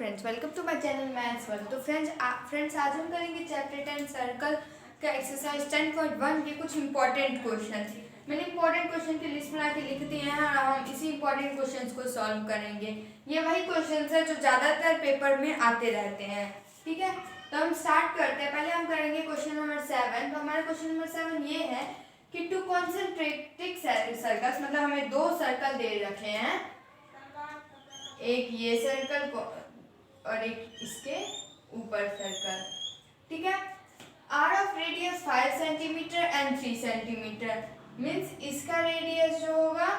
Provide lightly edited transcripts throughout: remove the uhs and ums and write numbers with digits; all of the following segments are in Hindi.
Friends, welcome to my channel maths world. तो फ्रेंड्स आज हम करेंगे चैप्टर 10 सर्कल का एक्सरसाइज 10.1 के कुछ इंपॉर्टेंट क्वेश्चन। मैंने इंपॉर्टेंट क्वेश्चन की लिस्ट बना के लिख दी है और हम इसी इंपॉर्टेंट क्वेश्चंस को सॉल्व करेंगे। ये वही क्वेश्चंस है जो ज़्यादातर पेपर में आते रहते हैं। ठीक है, तो हम स्टार्ट करते हैं। पहले हम करेंगे क्वेश्चन नंबर 7। तो हमारा क्वेश्चन नंबर 7 ये है कि टू कॉन्सेंट्रिक सर्कल्स, मतलब हमें दो सर्कल दे रखे हैं, एक ये सर्कल को और एक इसके ऊपर सर्कल। ठीक है, r of radius 5 centimetre and 3 centimetre means इसका रेडियस जो होगा,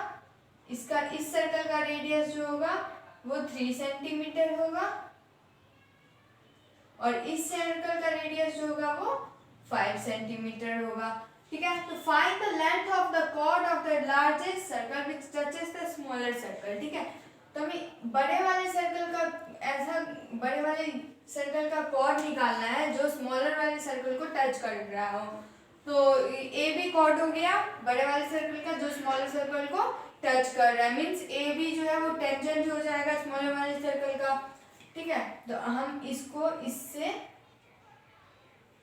इसका इस सर्कल का रेडियस जो होगा वो 3 सेंटीमीटर होगा और इस सर्कल का रेडियस जो होगा वो 5 सेंटीमीटर होगा। ठीक है, तो find the length of the chord of the largest circle which touches the smaller circle. ठीक है, तो हमें बड़े वाले सर्कल का कॉर्ड निकालना है जो स्मॉलर वाले सर्कल को टच कर रहा हो। तो ए बी कॉर्ड हो गया बड़े वाले सर्कल का जो स्मॉलर सर्कल को टच कर रहा है, मीन्स ए बी जो है वो टेंजेंट हो जाएगा स्मॉलर वाले सर्कल का। ठीक है, तो हम इसको इससे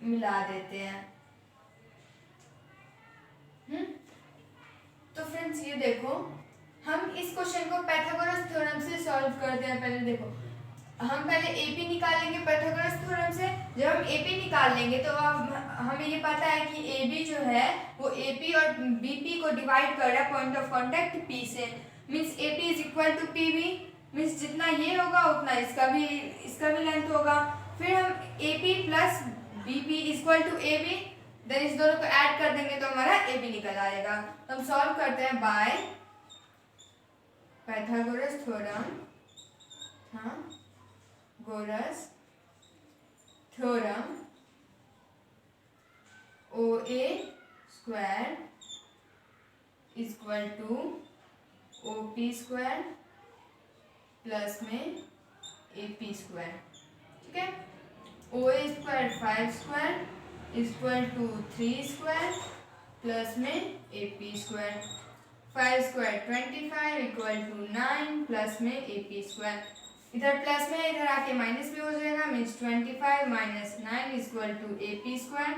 मिला देते हैं। तो फ्रेंड्स ये देखो, हम इस क्वेश्चन को पाइथागोरस थ्योरम से सॉल्व करते हैं। पहले देखो, हम पहले एपी निकालेंगे पाइथागोरस थ्योरम से। जब हम एपी निकाल लेंगे तो अब हमें ये पता है कि एबी जो है वो एपी और बीपी को डिवाइड कर रहा है पॉइंट ऑफ कांटेक्ट पी से, means AP is equal to PB, means जितना ये होगा उतना इसका भी लेंथ होगा। फिर हम AP plus BP equal to AB, then इस दोनों को ऐड कर देंगे तो हमारा एबी निकल आएगा। तो हम सॉल्व करते हैं बाय पाइथागोरस थ्योरम। गोरस theorem OA square equal to OP square plus में AP स्क्वायर। ठीक है, OA square 5 square equal to 3 square plus में AP square. 5 square 25 equal to 9 plus में AP स्क्वायर। इधर प्लस में इधर आके माइनस में हो जाएगा, means 25 minus 9 equal to AP square.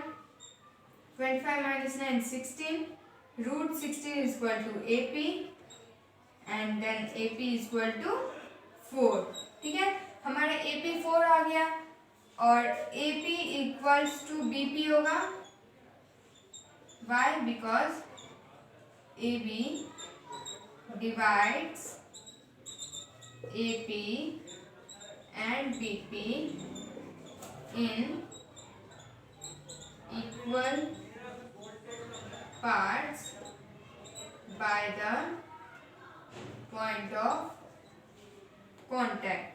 25 minus 9 16, root 16 equal to AP and then AP equal to 4। ठीक है, हमारा AP 4 आ गया और AP इक्वल्स टू BP होगा। Why? Because AB divides AP and BP in equal parts by the point of contact.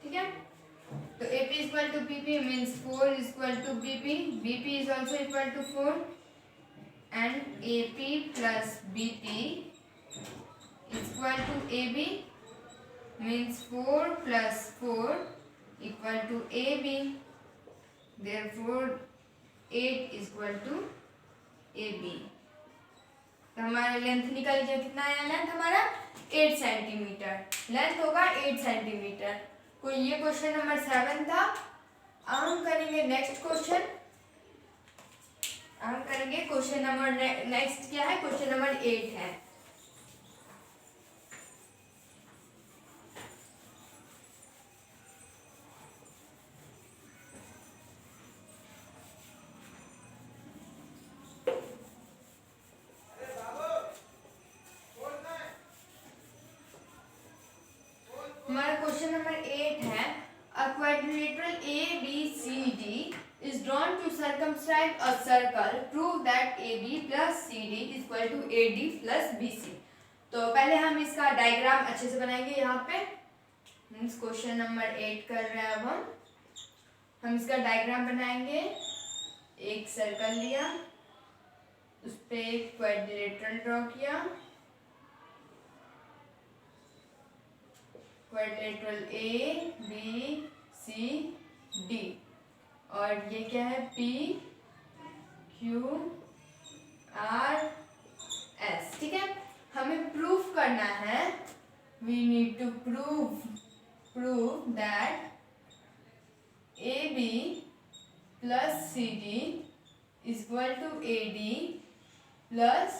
ठीक है, तो AP equal to PP means 4 equal to BP, BP is also equal to 4 and AP plus BP equal to AB means 4 plus 4 equal to AB, therefore 8 equal to AB। तो हमारा लेंथ निकल गया, कितना है लेंथ हमारा 8 सेंटीमीटर लेंथ होगा 8 सेंटीमीटर। कोई ये क्वेश्चन नंबर 7 था। अब हम करेंगे नेक्स्ट क्वेश्चन। हम करेंगे क्वेश्चन नंबर नेक्स्ट क्या है, क्वेश्चन नंबर 8 है। हमारा क्वेश्चन नंबर 8 है, अ quadrilateral ABCD is drawn to circumscribe a circle, prove that AB plus CD is equal to AD plus BC। तो पहले हम इसका डायग्राम अच्छे से बनाएंगे। यहाँ पे मीन्स क्वेश्चन नंबर 8 कर रहे हैं। अब हम इसका डायग्राम बनाएंगे। एक सर्कल लिया, उस पे एक क्वाड्रिलेटरल ड्रॉ किया, क्वाड्रिलेटरल ABCD और ये क्या है PQRS। ठीक है, हमें प्रूफ करना है we need to prove that AB plus CD is equal to AD plus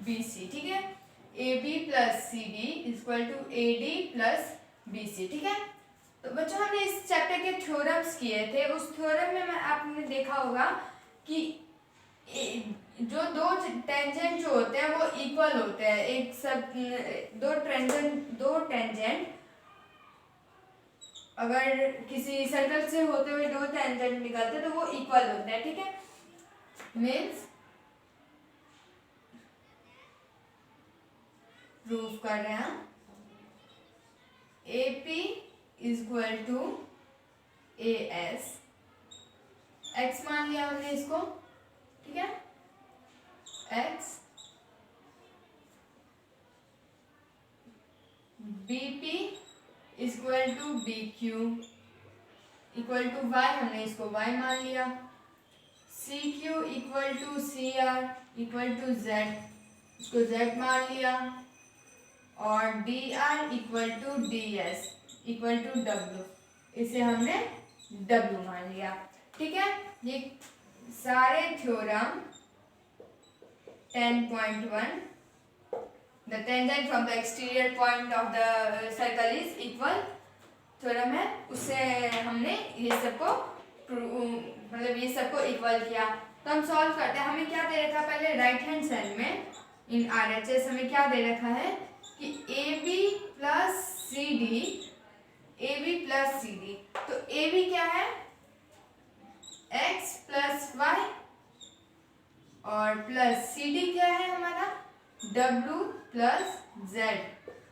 BC, ठीक है। AB plus CD is equal to AD plus BC, ठीक है। तो बच्चों हमने इस चैप्टर के थ्योरम्स किए थे। उस थ्योरम में आपने देखा होगा कि जो दो टेंजेंट जो होते हैं वो इक्वल होते हैं। एक सब दो टेंजेंट अगर किसी सर्कल से होते हुए दो टेंजेंट निकलते तो वो इक्वल होते हैं, ठीक है। मीन्स प्रूव कर रहे हैं AP is equal to AS, x मान लिया हमने इसको, ठीक है। x BP is equal to BQ equal to y, हमने इसको y मान लिया। CQ equal to CR equal to Z, इसको Z मान लिया। और DR equal to DS equal to W, इसे हमने W मान लिया, ठीक है। ये सारे theorem 10.1 the tangent from the exterior point of the circle is equal theorem है, उससे हमने ये सबको मतलब ये सबको इक्वल किया। तो हम सॉल्व करते हैं। हमें क्या दे रखा है पहले राइट हैंड साइड में इन RHS हमें क्या दे रखा है कि AB प्लस CD, तो AB क्या है x प्लस y और प्लस CD क्या है हमारा W प्लस Z,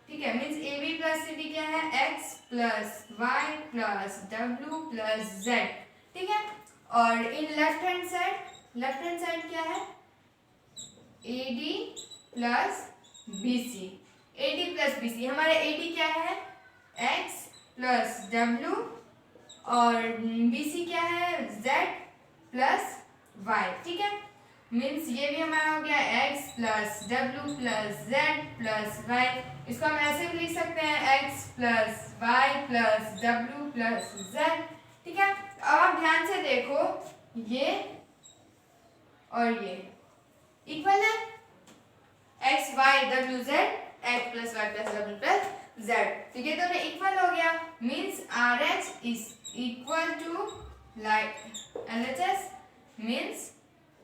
ठीक है। मीन्स AB प्लस CD क्या है x plus y plus W plus Z, ठीक है। और इन लेफ्ट हैंड साइड क्या है AD प्लस BC, हमारे AD क्या है x प्लस W और BC क्या है Z प्लस y, ठीक है। मीन्स ये भी हमारा हो गया x plus W plus Z plus y। इसको हम ऐसे भी लिख सकते हैं x plus y plus W plus Z, ठीक है। अब आप ध्यान से देखो ये और ये इक्वल है, x y W Z x plus y plus W plus Z, तो ये दोनों इक्वल हो गया। Means RH is equal to like LHS, means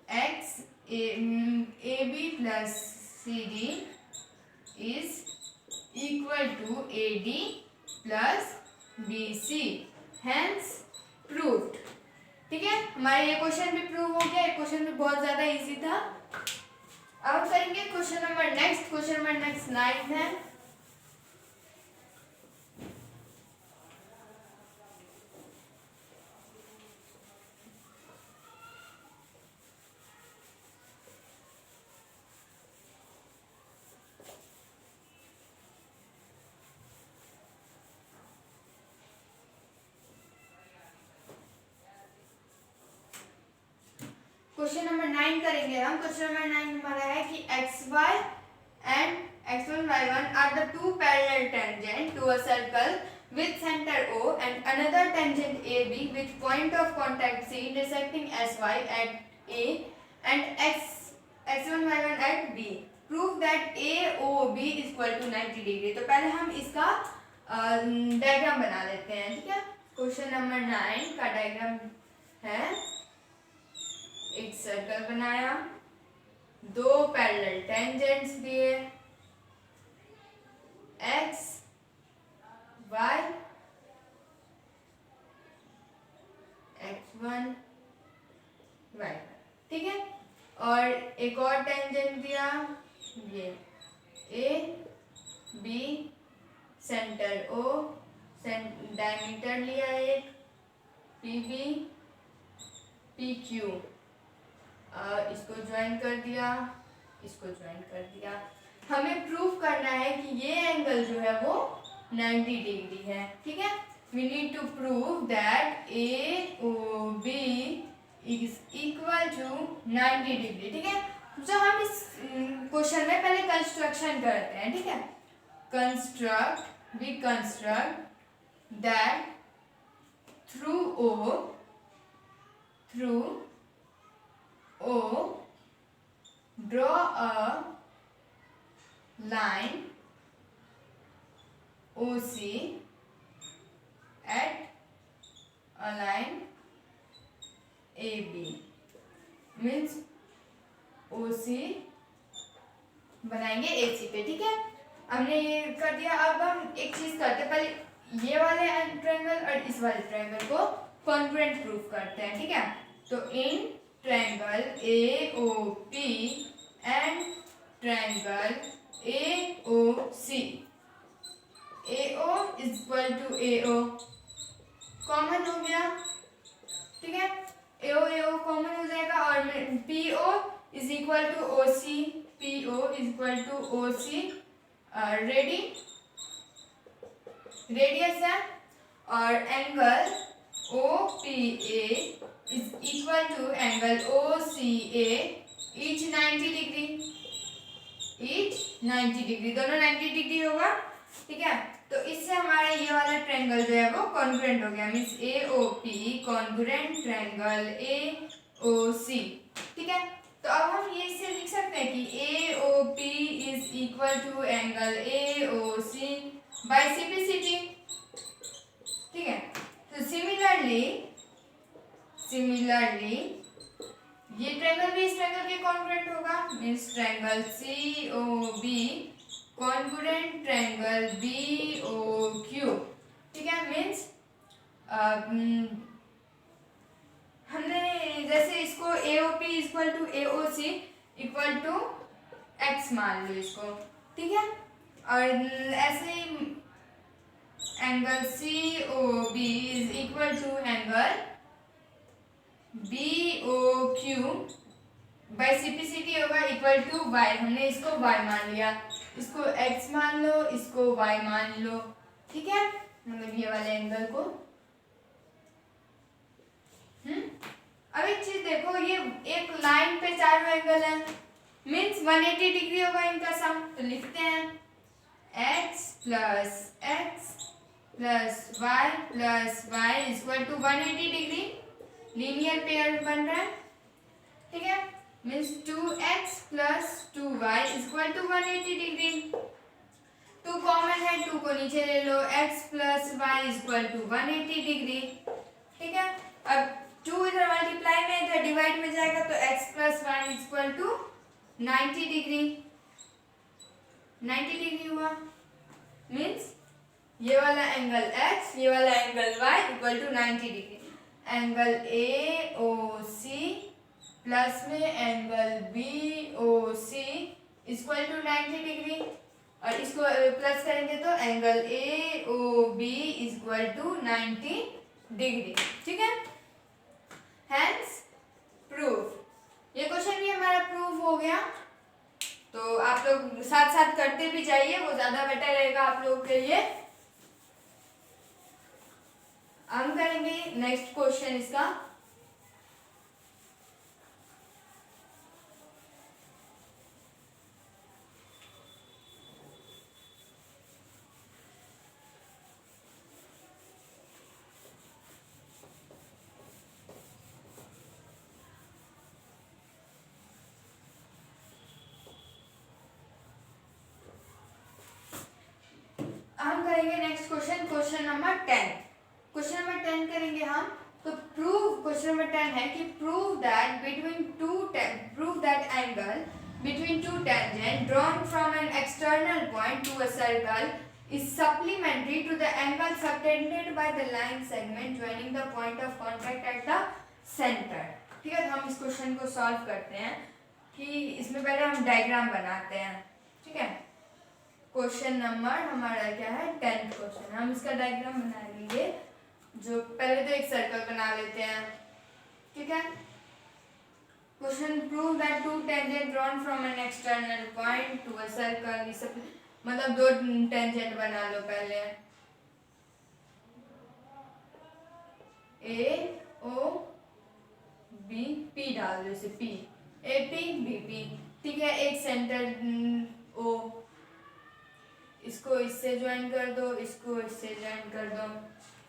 x AB plus CD is equal to AD plus BC, hence proved, ठीक है। हमारा ये क्वेश्चन भी प्रूव हो गया। ये क्वेश्चन भी बहुत ज्यादा इजी था। अब करेंगे क्वेश्चन नंबर नेक्स्ट 9 है। क्वेश्चन नंबर 9 करेंगे हम। क्वेश्चन नंबर 9 हमारा है कि xy and x1 y1 are the two parallel tangent to a circle with center O and another tangent AB with point of contact C intersecting SY at A and x1 y1 at B. Prove that AOB is equal to 90 degree. तो पहले हम इसका डायग्राम बना लेते हैं, ठीक है। क्वेश्चन नंबर 9 का डायग्राम है, एक सर्कल बनाया, दो पैरेलल टेंजेंट्स दिए x y x1 y, ठीक है। और एक और टेंजेंट दिया ये A B, centre O, diameter लिया एक PB PQ, इसको ज्वाइन कर दिया, इसको ज्वाइन कर दिया। हमें प्रूफ करना है कि ये एंगल जो है वो 90 डिग्री है, ठीक है। We need to prove that AOB is equal to 90 degree, ठीक है। तो हम इस क्वेश्चन में पहले कंस्ट्रक्शन करते हैं, ठीक है। Construct we construct that through O draw a line OC at a line AB means OC बनाएंगे AC पे। ठीक है, हमने ये कर दिया। अब हम एक चीज करते हैं, पहले ये वाले ट्रायंगल और इस वाले ट्रायंगल को कॉन्ग्रुएंट प्रूफ करते हैं। ठीक है, तो in triangle AOP and triangle AOC, AO is equal to AO common हो गया। ठीक है, AO कॉमन हो जाएगा और PO is equal to OC, PO is equal to OC radius है, और angle OPA is equal to angle OCA each 90 degree, दोनों 90 डिग्री होगा। ठीक है, तो इससे हमारा ये वाला ट्रायंगल जो है वो कॉन्ग्रुएंट हो गया, means AOP congruent triangle AOC। ठीक है, तो अब हम ये इससे लिख सकते हैं कि AOP is equal to angle AOC by simplicity. ठीक है, तो सिमिलरली ये ट्रायंगल भी इस ट्रायंगल के कॉन्ग्रुएंट होगा, means triangle COB congruent triangle BOQ। ठीक है, मींस हमने जैसे इसको AOP equal to AOC equal to x मान लो इसको। ठीक है, और ऐसे ही angle COB is equal to angle BOQ by simplicity होगा इक्वल टू y। हमने इसको y मान लिया, इसको x मान लो, इसको y मान लो। ठीक है, मतलब ये वाले एंगल को। अब एक चीज देखो, ये एक लाइन पे चारों एंगल है, मींस 180 डिग्री होगा इनका सम। तो लिखते हैं x plus y equal to 180 degree, linear pair बन रहा है। ठीक है, means 2x plus 2y equal to 180 degree. 2 common है, 2 को नीचे ले लो, x plus y equal to 180 degree. ठीक है, अब 2 इधर मल्टीप्लाई में, इधर डिवाइड में जाएगा, तो x plus y equal to 90 degree, 90 degree हुआ। मीन्स ये वाला एंगल x, ये वाला angle y equal to 90 degree. Angle AOC plus में angle BOC equal to 90 degree, और इसको प्लस करेंगे तो angle AOB equal to 90 degree. ठीक है, हेंस प्रूफ। ये क्वेश्चन भी हमारा प्रूफ हो गया। तो आप लोग साथ साथ करते भी जाइए, वो ज्यादा बेटर रहेगा आप लोगों के लिए। हम करेंगे नेक्स्ट क्वेश्चन इसका। हम करेंगे next question, question number 10। Question number 10 करेंगे हम। तो प्रूव, क्वेश्चन नंबर 10 है कि prove that angle between two tangent drawn from an external point to a circle is supplementary to the angle subtended by the line segment joining the point of contact at the center। ठीक है, तो हम इस क्वेश्चन को सॉल्व करते हैं कि इसमें पहले हम डायग्राम बनाते हैं। ठीक है, क्वेश्चन नंबर हमारा क्या है, 10th क्वेश्चन। हम इसका डायग्राम बना लेंगे। जो पहले तो एक सर्कल बना लेते हैं। ठीक है, question prove that two tangent drawn from an external point to a circle, मतलब 2 टेंजेंट बना लो पहले। AOB P डाल दो, इसे P AP BP। ठीक है, एक सेंटर O, इसको इससे ज्वाइन कर दो, इसको इससे ज्वाइन कर दो।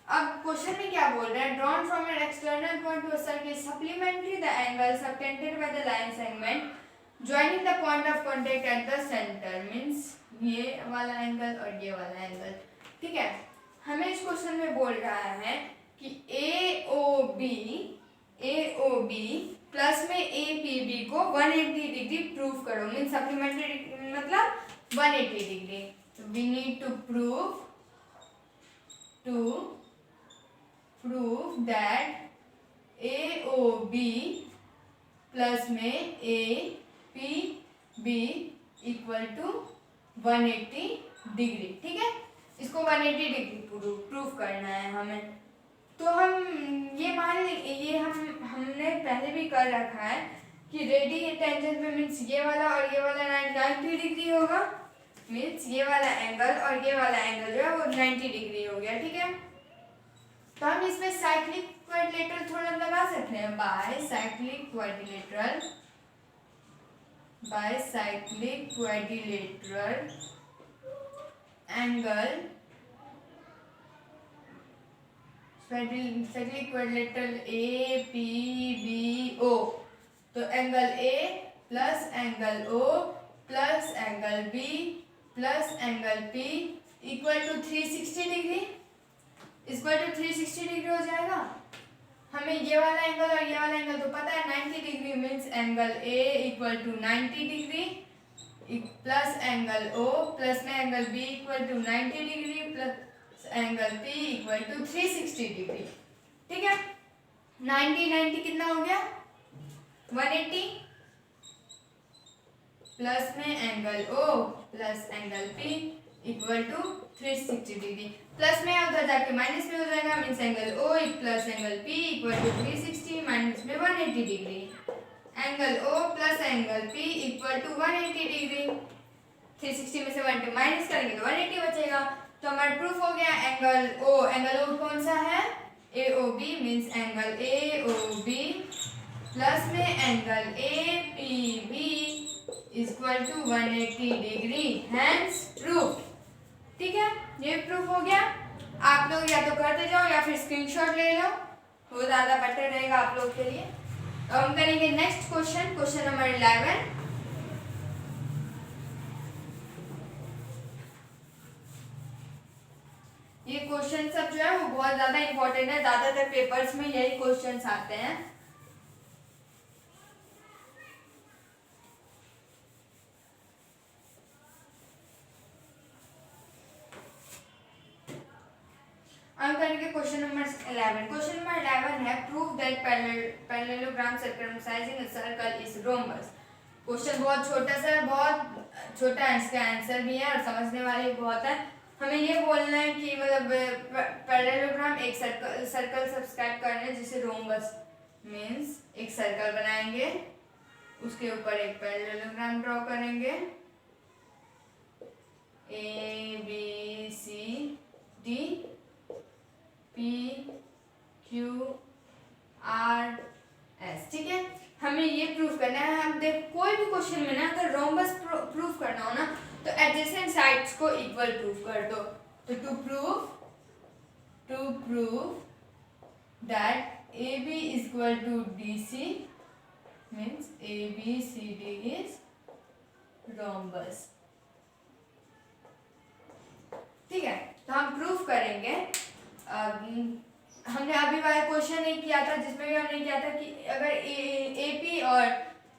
अब क्वेश्चन में क्या बोल रहा है, drawn from an external point to a circle supplementary the angle subtended by the line segment joining the point of contact at the centre, means ये वाला एंगल और ये वाला एंगल। ठीक है, हमें इस क्वेश्चन में बोल रहा है कि AOB प्लस में APB को 180 डिग्री प्रूव करो, मींस सप्लीमेंट्री मतलब 180 degree. We need to prove that AOB plus में APB इक्वल टू 180 डिग्री। ठीक है, इसको 180 डिग्री प्रूफ करना है हमें। तो हम ये मान ये हमने पहले भी कर रखा है कि रेडियल टेंजेंट में मीन्स ये वाला और ये वाला 90 डिग्री होगा, मीन्स ये वाला एंगल और ये वाला एंगल जो है वो 90 डिग्री हो गया। ठीक है, तो हम इसमें साइक्लिक क्वाड्रिलेटरल थ्योरम लगा सकते हैं। By cyclic quadrilateral angle cyclic quadrilateral APBO, तो angle A plus angle O plus angle B plus angle P equal to 360 degree, equal to 360 degree हो जाएगा। हमें ये वाला एंगल और ये वाला एंगल तो पता है 90 degree, means angle A equal to 90 degree plus angle O plus में angle B equal to 90 degree plus angle P equal to 360 degree. ठीक है, 90 कितना हो गया 180 प्लस में angle O plus angle P equal to 360 degree, plus में उधर जाके माइनस में हो जाएगा, means angle O plus angle P equal to 360 minus में 180 degree, angle O plus angle P equal to 180 degree. 360 में से 1 माइनस करेंगे तो 180 बचेगा। तो हमारा प्रूफ हो गया एंगल O कौन सा है AOB, means angle AOB plus में angle APB equal to 180 degree, hence proof. ठीक है, ये प्रूफ हो गया। आप लोग या तो करते जाओ या फिर स्क्रीनशॉट ले लो, वो ज़्यादा बेटर रहेगा आप लोग के लिए। तो हम करेंगे नेक्स्ट क्वेश्चन, क्वेश्चन नंबर 11। ये क्वेश्चन सब जो है वो बहुत ज़्यादा इंपॉर्टेंट है, ज़्यादातर पेपर्स में यही क्वेश्चंस आते हैं। हम करेंगे क्वेश्चन नंबर 11। क्वेश्चन नंबर 11 है prove that parallelogram circumscribing a circle is rhombus. Question बहुत छोटा सा है, बहुत छोटा है, इसका आंसर भी है और समझने वाले बहुत है। हमें ये बोलना है कि मतलब पैरेललोग्राम एक सर्कल सब्सक्राइब करना है जिसे रोम्बस, मीन्स एक सर्कल बनाएंगे, उसके ऊपर एक पैरेललोग्राम ड्रॉ करेंगे ABCD PQRS। ठीक है, हमें ये प्रूफ करना है। हम देख कोई भी क्वेश्चन में ना अगर रोम्बस प्रूफ करना हो ना तो एडजेसेंट साइड्स को इक्वल प्रूफ कर दो। तो to prove that AB is equal to DC means ABCD is rhombus। ठीक है, तो हम प्रूफ करेंगे। हमने अभी वाला क्वेश्चन नहीं किया था जिसमें भी हमने किया था कि अगर AP और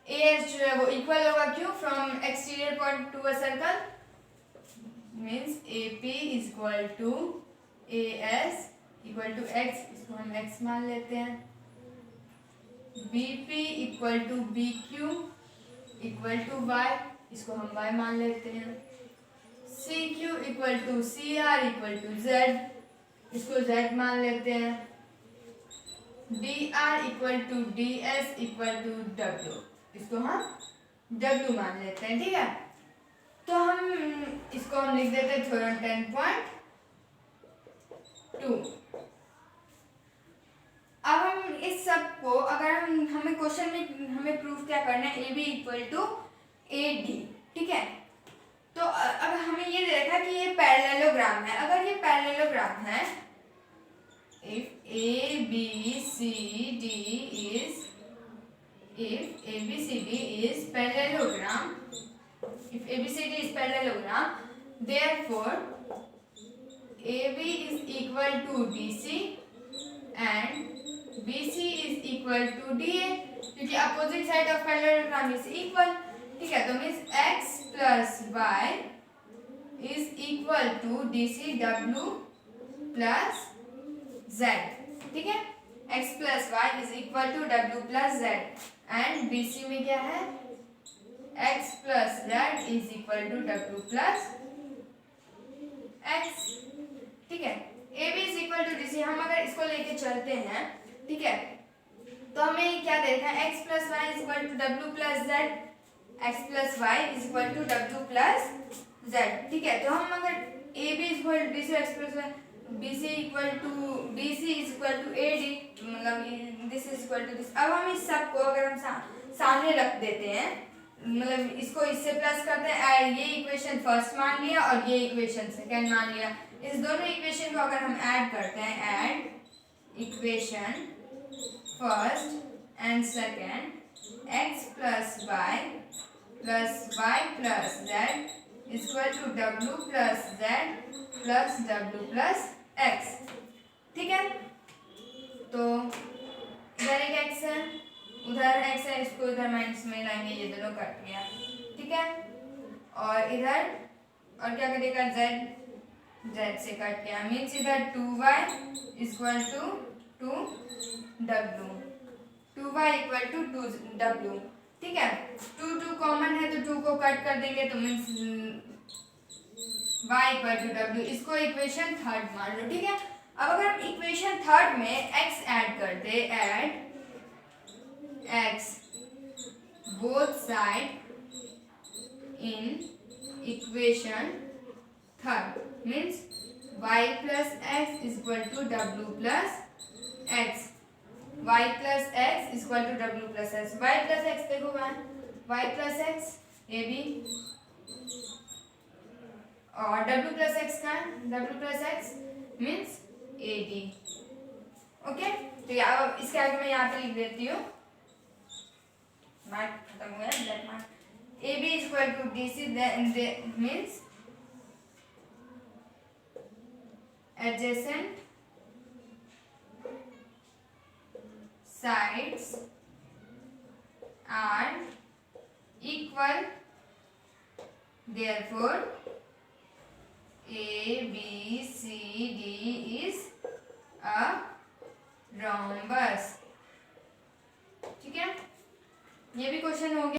AS जो है वो इक्वल होगा, क्यों, from exterior point to a circle, means AP is equal to AS equal to X, इसको हम X मान लेते हैं, BP equal to BQ equal to Y, इसको हम Y मान लेते हैं, CQ equal to CR equal to Z, इसको Z मान लेते हैं, DR equal to DS equal to W, इसको हम W मान लेते हैं। ठीक है, तो इसको हम लिख देते हैं थ्योरम 10.2। अब हम इस सब को अगर हमें क्वेश्चन में हमें प्रूफ क्या करना है, AB इक्वल टू AD। ठीक है, तो अगर हमें ये ये देखा कि ये पैरेललोग्राम है। अगर ये पैरेललोग्राम है, if A B C D is parallelogram, if ABCD is parallelogram, therefore AB is equal to DC and BC is equal to DA, क्योंकि opposite side of parallelogram is equal. ठीक है, तो means x plus y is equal to DC W plus Z। ठीक है, x plus y is equal to W plus Z and BC में क्या है, x plus z is equal to w plus x। ठीक है, A B is equal to D C. हम अगर इसको लेके चलते हैं, ठीक है, तो हमें क्या देखा है, x plus y is equal to डब्ल्यू plus z, x plus y is equal to डब्ल्यू प्लस जेड। ठीक है, तो हम अगर A B is equal to D C, x plus y, B C equal to D C is equal to A D, मतलब this is equal to this. अब हम इस सब को अगर हम सामने रख देते हैं, मतलब इसको इससे प्लस करते हैं, ये इक्वेशन फर्स्ट मान लिया और ये इक्वेशन सेकंड मान लिया। इस दोनों इक्वेशन को अगर हम ऐड करते हैं, add equation first and second, x plus y plus z is equal to w plus z plus w plus x। ठीक है, तो इधर एक x है, उधर x है, इसको इधर माइनस में लाएंगे, ये दोनों कट गया। ठीक है, और इधर और क्या करेगा, z से कट गया, मीन्स इधर 2y equal to 2w, 2y equal to 2w। ठीक है, 2 कॉमन है तो 2 को कट कर देंगे, तो means y equal to w। इसको इक्वेशन थर्ड मान लो। ठीक है, अब अगर हम इक्वेशन थर्ड में x ऐड करते, add x both side in equation third, means y plus x is equal to w plus x, y plus x is equal to w plus x, y plus x देखो y plus x ये भी, और w plus x का w plus x means ad। Okay, तो यहाँ इसके आगे मैं यहाँ पे लिख देती हूँ, मार्क खत्म हो गया, black mark. A B is equal to D C means adjacent sides are equal, therefore A B C D is a rhombus. ठीक है, ये भी क्वेश्चन हो गया।